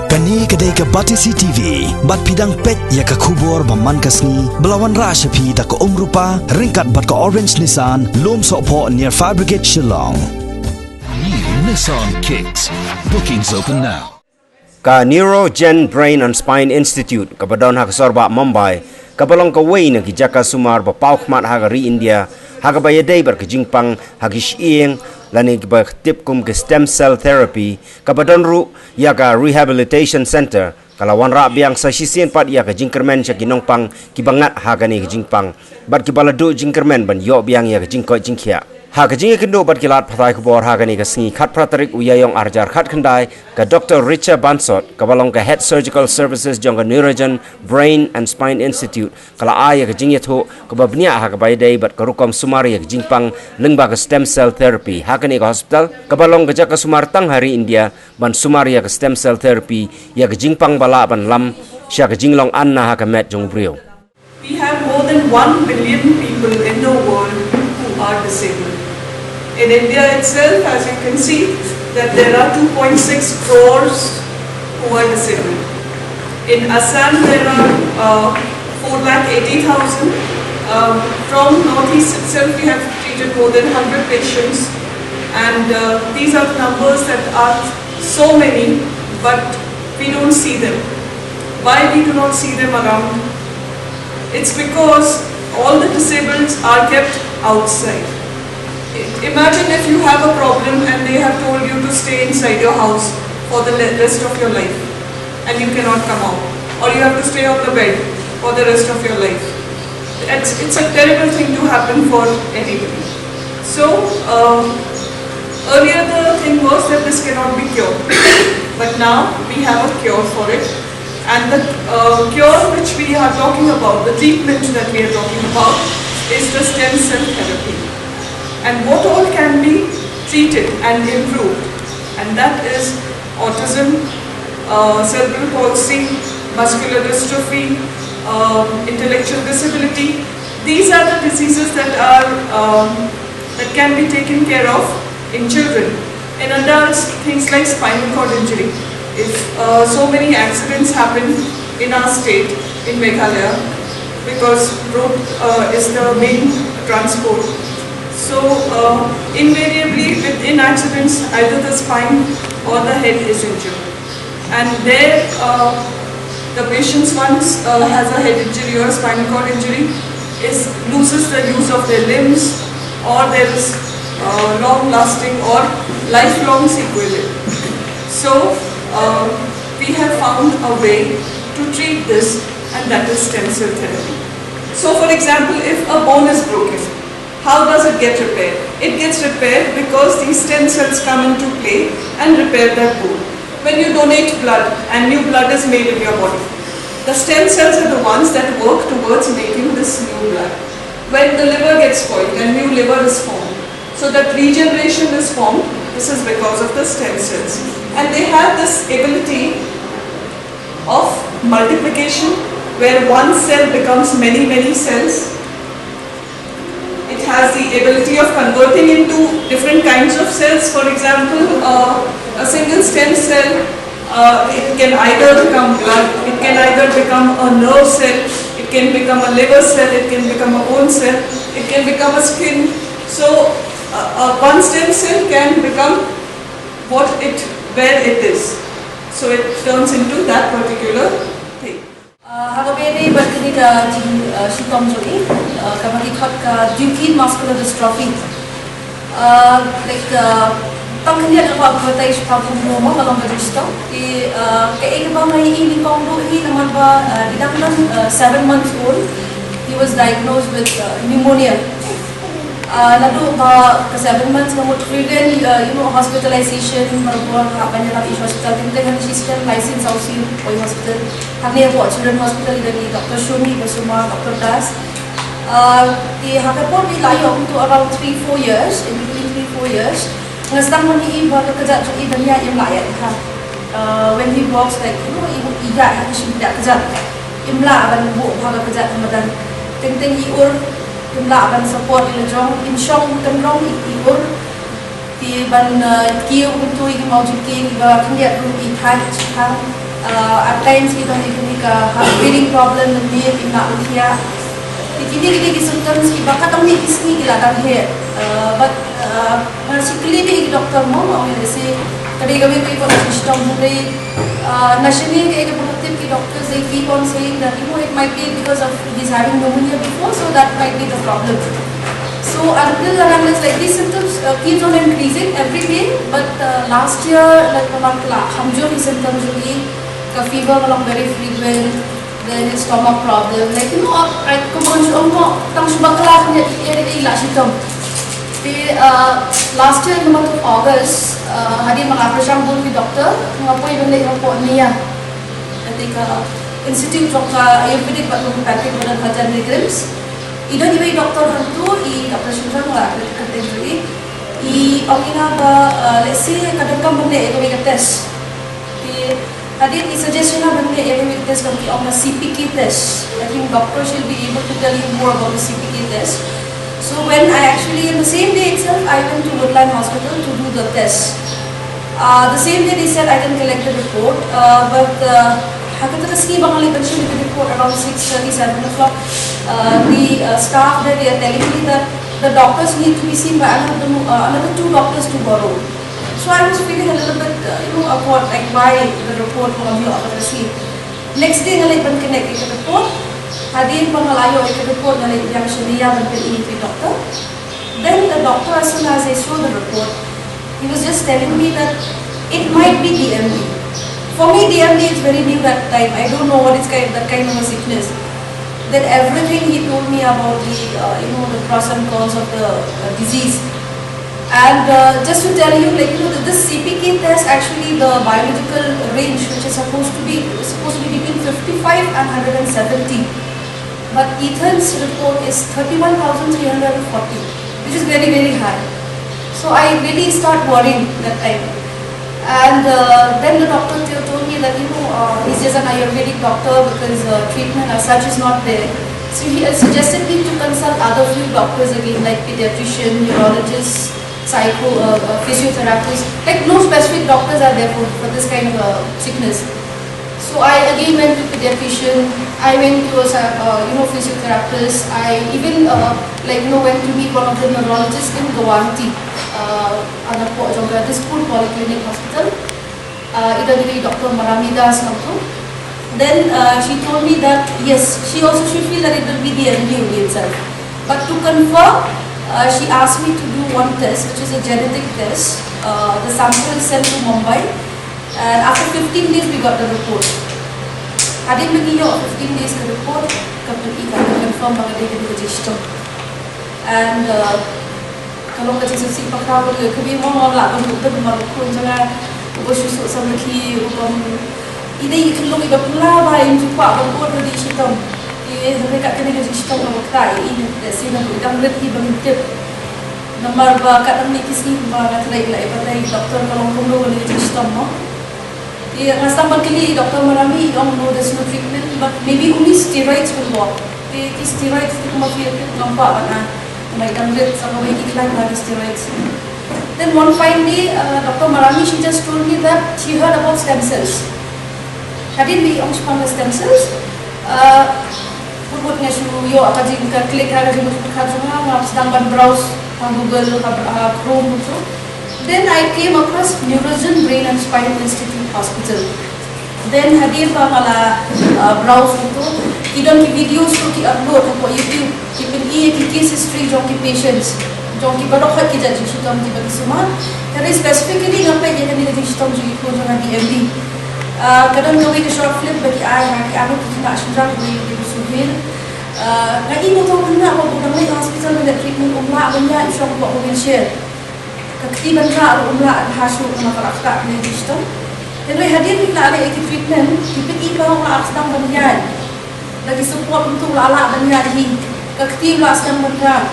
Kani kedai ke Batisi TV, bat pidang pet ya ke kubur baman kasni, belawan rasa pi tak ke rupa, ringkat bat ke Orange Nissan, lom sokpo near Fire Brigade Shillong. New Nissan Kicks. Bookings open now. Ka Neurogen Brain and Spine Institute ka badon ha Sorba Mumbai ka balong ka way na kijaka sumar ba paukmat ha ri India ha ka bayadai bar ka jingpang ha gishieng lani ba tip kum ke stem cell therapy ka badon ru ya ka rehabilitation center kalawan ra biang sa sisien pat ya ka jingkermen sa kinongpang kibangat ha ka ni jingpang bat ki baladu jingkermen ban yo biang ya ka jingko jingkhia ha ka jingi kendo bat kilat phatai khobor ha ka ni ka singi khat pratarik uyayong arjar khat khandai ka Dr. Richard Bansot ka balong ka Head Surgical Services jong ka Neurogen Brain and Spine Institute kala aya ka jingi tho ka babnia ha ka baydai bat ka rukom sumari ka jingpang lengba ka stem cell therapy ha ka ni ka hospital ka balong ka jaka sumar tang hari India ban sumari ka stem cell therapy ya ka jingpang bala ban lam sya ka jinglong anna ha ka met jong brio. We have more than 1 billion people in the world who are disabled. In India itself, as you can see, that there are 2.6 crores who are disabled. In Assam, there are 480,000. From Northeast itself, we have treated more than 100 patients. And these are numbers that are so many, but we don't see them. Why we do not see them around? It's because all the disabled are kept outside. Imagine if you have a problem and they have told you to stay inside your house for the rest of your life and you cannot come out, or you have to stay on the bed for the rest of your life. It's a terrible thing to happen for anybody. So earlier the thing was that this cannot be cured, but now we have a cure for it, and the cure which we are talking about, the treatment that we are talking about, is the stem cell therapy. And what all can be treated and improved, and that is autism, cerebral palsy, muscular dystrophy, intellectual disability. These are the diseases that that can be taken care of in children. In adults, things like spinal cord injury. If so many accidents happen in our state, in Meghalaya, because road is the main transport. So invariably within accidents, either the spine or the head is injured. And there the patient once has a head injury or a spinal cord injury, loses the use of their limbs, or there is long lasting or lifelong sequelae. So we have found a way to treat this, and that is stem cell therapy. So for example, if a bone is broken, how does it get repaired? It gets repaired because these stem cells come into play and repair that bone. When you donate blood and new blood is made in your body, the stem cells are the ones that work towards making this new blood. When the liver gets spoiled and new liver is formed, so that regeneration is formed, this is because of the stem cells. And they have this ability of multiplication, where one cell becomes many cells. It has the ability of converting into different kinds of cells. For example, a single stem cell, it can either become blood, it can either become a nerve cell, it can become a liver cell, it can become a bone cell, it can become a skin. So one stem cell can become where it is. So it turns into that particular thing. Hagabedi berkini ka Shitom Jodi, kamagi thot ka Duchenne muscular dystrophy. Tangkanya ako agbatay sa pagmumoma malang register. Kaigba may ini kongdo hi naman ba didaklan 7 months old. He was diagnosed with pneumonia. Lalu ba 7 months ngamut frequent hospitalization marbuang apa niya nabi hospital tintegan system license ausi oi hospital kami po children hospital dari Dr. Shumi Basuma Dr. Das di hakapon bi layo to around 3-4 years in between 3-4 years ngastam mo ni iba kerja tu iba niya yang layak ha when he walks like ibu iga ha simda kerja imla aban bu bhaga kerja madan tenteng iur imla aban support ilajong insyong temrong iur di ban kiu untuk igi mau jiki iba kendia rum i thai chang At times kita ni heart breathing problem ni ina usia. Kini symptoms ki bakat kami kisni gila dan he. But particularly ni doktor mo kami desi kadi kami koi pun system mulai nationally ke productive ki doctors they keep on saying that it might be because of he's having pneumonia before, so that might be the problem. So until and unless like these symptoms keeps on increasing every day, but last year like hamjo ki symptoms really, fever along very frequent, then his stomach problem, like I come on tang subakla ni ila symptom. Last year in the month of August, hadir mengapresiasi pun di doktor, mengapa ibu ni report niya. Ketika Institute of Ayurvedic but Homeopathic Modern Hajar Milligrams, idan ibu doktor hantu I operation lah kategori I omina ba let's say kadang benda itu test. Hadir I suggestion benda itu test kami omna CPK test. I think doctor should be able to tell you more about the CPK test. So when I actually, in the same day itself, I went to Woodland Hospital to do the test. The same day they said I can collect the report, but Hakataski Bangali mentioned the report around 6:30, 7 o'clock. The staff there, they are telling me that the doctors need to be seen by another 2 doctors tomorrow. So I was feeling a little bit, awkward, like why the report from you Hakataski. Next day, I can connect the report. Hadir pangalayo I report na yang Sharia until ENT doctor. Then the doctor, as soon as I saw the report, he was just telling me that it might be DMD. For me, DMD is very new that time. I don't know what is that kind of a sickness. Then everything he told me about the the pros and cons of the disease. And just to tell you, like this CPK test, actually the biological range which is supposed to be between 55 and 170. But Ethan's report is 31,340, which is very, very high. So I really start worrying that time. And then the doctor told me that, he's just an Ayurvedic doctor because treatment as such is not there. So he suggested me to consult other few doctors again, like pediatrician, neurologist, physiotherapist. Like no specific doctors are there for this kind of sickness. So I again went to pediatrician, I went to a physiotherapist, I even went to meet one of the neurologists in Guwahati, this school polyclinic hospital. Idadiri Dr. Marami Das Namto. Then she told me that yes, she feel that it will be the MD itself. But to confirm, she asked me to do one test, which is a genetic test. The sample is sent to Mumbai. And after 15 days, we got the report. Hadir lagi 15 days the report, company confirm bahwa dia register. And kalau kita sisi pakar boleh, kami mau lah untuk maluku jangan bersusuk sama ki, ini kalau kita pula bayi jumpa berbuat di situ. Mereka kena register kalau kita ini sih nak kita berhenti berhenti. Nomor kat ni kisah bahagian lain pada doktor kalau perlu register mau. Nasa magkili Dr. Marami, don't know there's no treatment, but maybe only steroids will work. The steroids, hindi ko ma-feel nampak na may damlit sa mga iklan na steroids. Then one fine day, Dr. Marami, she just told me that she heard about stem cells. Hadir may ang spam stem cells. Puput nga siya, apa jing ka-click ka rin mo sedang browse Google, Chrome, so. Then I came across Neurogen Brain and Spine Institute Hospital. Then hadir pa mala browse itu, idan ki videos ko ki upload ko YouTube, ki case history jong ki patients, jong ki barok ki jadi sitam di bagi semua. Karena specifically ngapai jadi di sitam jadi ko jong DMD. Kadang kami ke short film bagi aku kita sudah di Suhil. Lagi mo tahu na ako bukan may hospital na treatment umla banya isang ko share. Kektiban ka umla hasil na karakter ni digital. Jadi hadir kita ada treatment, kita ikaw ang sedang banyan. Lagi support untuk lala banyan hi. Kektiban sedang banyan.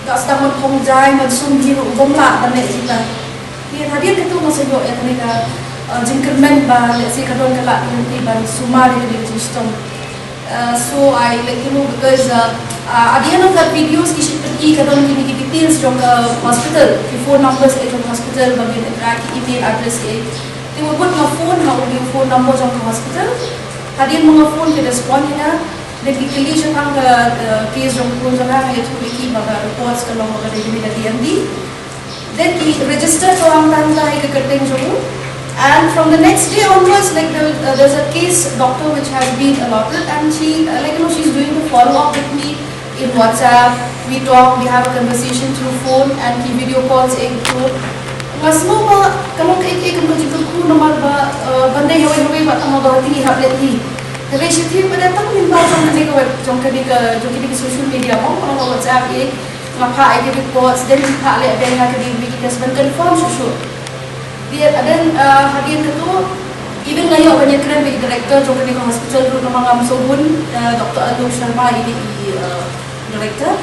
Tak sedang menghongjai mensungji umla banyan kita. Dia hadir itu masalah yang mereka jengkermen ba, let's say kadang kala nanti ban sumar di digital. So I because at the end of that videos kisit pergi kadang kini details from the hospital, the phone numbers from the hospital, bagian interact email address they will put my phone, how audio phone phone number jong ke hospital. Hadian mga phone ke respond ina. Basically siya kang case jong phone jong ha itu iki mga reports kalau mga dari DMD. Then he registered orang tanda ke kerteng jong. And from the next day onwards, like there's a case doctor which has been allotted, and she, she's doing the follow up with me in WhatsApp. We talk, we have a conversation through phone, and he video calls through. Mas mo ba kalau kay kan ko ko naman ba banday haway ba ang mga hati hablet ni. Tapi siya tiyo pa datang min ba jong kadi ka social media mo ang WhatsApp maka ay reports then pa le ben nga kadi we can confirm sure. Dia dan hadian itu even ngayon banyak keren bagi director jong kadi hospital ru mga amsobun Dr. Alok Sharma ini director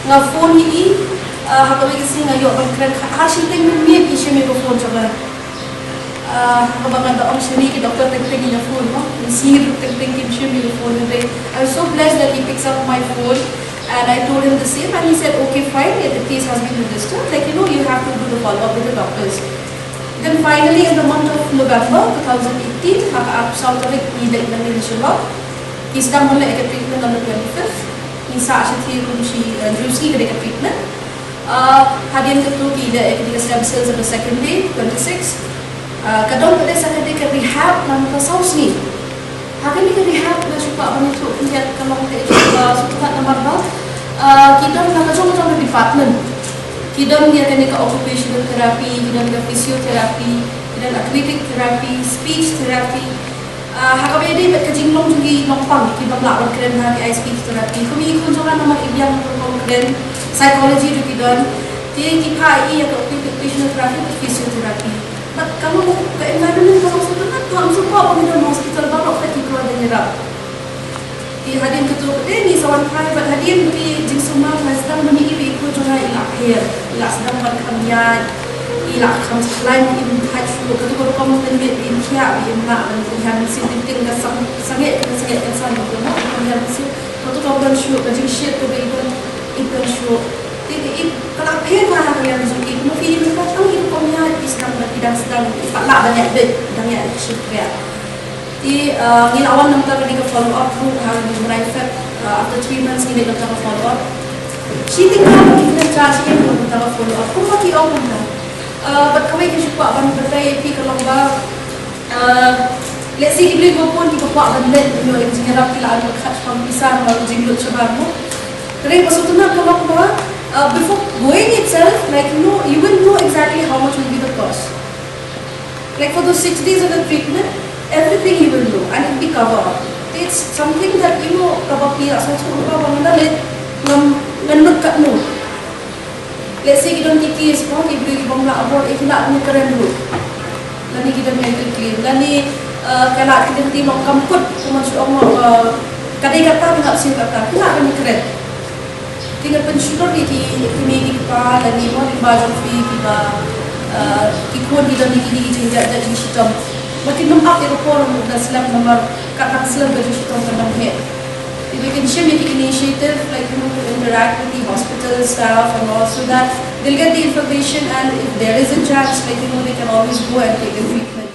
nga phone ini hakawai kasi ngayon ban keren hasil ting mi isya mi ko phone coba kabangan da ang shini ki Dr. Tengteng niya phone mo sir Tengteng ki isya mi phone today. I was so blessed that he picks up my phone and I told him the same and he said okay fine the case has been registered you have to do the follow up with the doctors. Then finally, in the month of November 2018, South Africa needed an initial work. He started a treatment on the 25th. He started to get treatment. Hadian ketu kita stem cells on the second day, 26. Kadang pada second day ke rehab nama South ni. Hakan ni ke rehab na cuba banyak tu lihat kalau kita cuba sudah nomor ber. Kita nak macam department. Kita dia akan ke occupational therapy, kita ke physiotherapy, kita acrylic therapy, speech therapy. Hakabay dia bet kajinglong juga nongpang kita belakang keren ha ke speech therapy. Kami ikut juga nama yang keren psychology juga kita. Dia kita yang ke occupational therapy, physiotherapy. But kamu ke environment kamu sebenarnya kamu semua orang di hospital baru kita keluar dari rap. Di hadian ketua ni sawan private hadian di semua sedang meniki ikut juga ilahir ilah sedang berkamian ilah kamu selain in touch ketua kamu tendit in kia nak melihat mesin tinggal sangat kesan itu melihat mesin ketua kamu dan show kerja share tu itu show jadi kalau pen mana yang zuki mungkin mereka tahu itu kamu sedang tak lah banyak share di ngilawan nam taga diga follow up through how we right after 3 months ni diga taga follow up she think how we can charge him to taga follow up kuma ki au na but kami ke suka ban bertai pi kalau ba let's say ibli go pun ki pa ban let you know engineer pila al khat from pisar baru jinglo chabar mo tapi pasutuna kalau ba before going itself like you will know exactly how much will be the cost like for those 6 days of the treatment everything you will know and it will be covered up. It's something that cover pila so chupa bangda let nganut kat no. Let's say kita tiki sport ibu bangla abroad ikhla ni keren dulu. Lani kita medical claim lani kana kita ti long kamput masuk Allah kadai kata enggak sih kata kena ni keren. Tinggal pensyukur di kini kita lani mau di baju fi kita ikut kita ni jadi sistem makin nampak Eropol dan Islam nomor kakak Islam baju syaitan tentang head. We can share make initiative like to interact with the hospital staff and also that they'll get the information and if there is a chance they can always go and take a treatment.